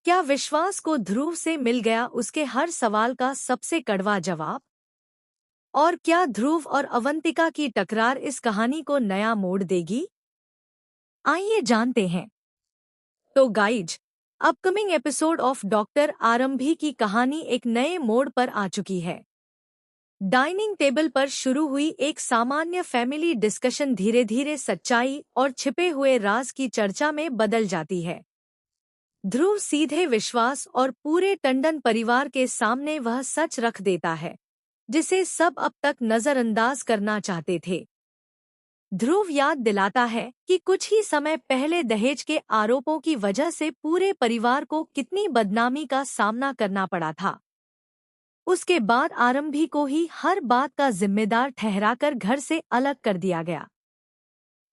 क्या विश्वास को ध्रुव से मिल गया उसके हर सवाल का सबसे कड़वा जवाब? और क्या ध्रुव और अवंतिका की टकरार इस कहानी को नया मोड़ देगी? आइए जानते हैं। तो guys, upcoming episode of doctor आरंभी की कहानी एक नए मोड़ पर आ चुकी है। डाइनिंग टेबल पर शुरू हुई एक सामान्य फैमिली डिस्कशन धीरे धीरे सच्चाई और छिपे हुए राज की चर्चा में बदल जाती है। ध्रुव सीधे विश्वास और पूरे टंडन परिवार के सामने वह सच रख देता है जिसे सब अब तक नजरअंदाज करना चाहते थे। ध्रुव याद दिलाता है कि कुछ ही समय पहले दहेज के आरोपों की वजह से पूरे परिवार को कितनी बदनामी का सामना करना पड़ा था। उसके बाद आरंभी को ही हर बात का जिम्मेदार ठहराकर घर से अलग कर दिया गया।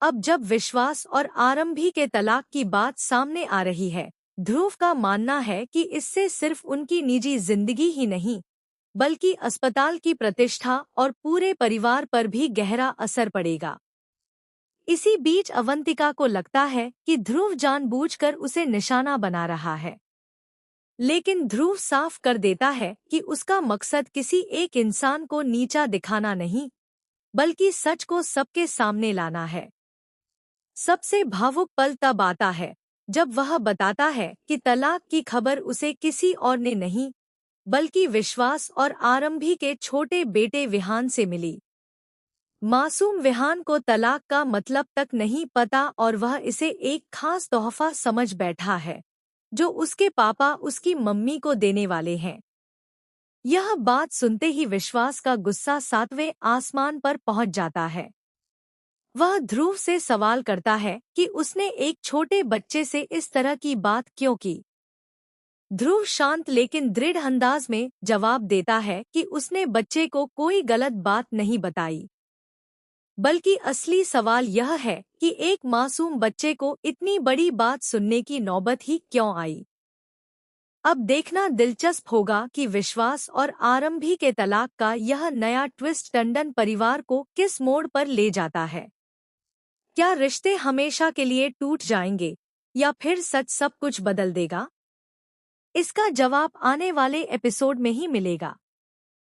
अब जब विश्वास और आरंभी के तलाक की बात सामने आ रही है, ध्रुव का मानना है कि इससे सिर्फ उनकी निजी जिंदगी ही नहीं बल्कि अस्पताल की प्रतिष्ठा और पूरे परिवार पर भी गहरा असर पड़ेगा। इसी बीच अवंतिका को लगता है कि ध्रुव जानबूझकर उसे निशाना बना रहा है, लेकिन ध्रुव साफ कर देता है कि उसका मकसद किसी एक इंसान को नीचा दिखाना नहीं बल्कि सच को सबके सामने लाना है। सबसे भावुक पल तब आता है जब वह बताता है कि तलाक की खबर उसे किसी और ने नहीं बल्कि विश्वास और आरंभी के छोटे बेटे विहान से मिली। मासूम विहान को तलाक का मतलब तक नहीं पता और वह इसे एक खास तोहफा समझ बैठा है जो उसके पापा उसकी मम्मी को देने वाले हैं। यह बात सुनते ही विश्वास का गुस्सा 7वें आसमान पर पहुंच जाता है। वह ध्रुव से सवाल करता है कि उसने एक छोटे बच्चे से इस तरह की बात क्यों की। ध्रुव शांत लेकिन दृढ़ अंदाज में जवाब देता है कि उसने बच्चे को कोई गलत बात नहीं बताई, बल्कि असली सवाल यह है कि एक मासूम बच्चे को इतनी बड़ी बात सुनने की नौबत ही क्यों आई। अब देखना दिलचस्प होगा कि विश्वास और आरंभी के तलाक का यह नया ट्विस्ट टंडन परिवार को किस मोड़ पर ले जाता है। क्या रिश्ते हमेशा के लिए टूट जाएंगे या फिर सच सब कुछ बदल देगा? इसका जवाब आने वाले एपिसोड में ही मिलेगा।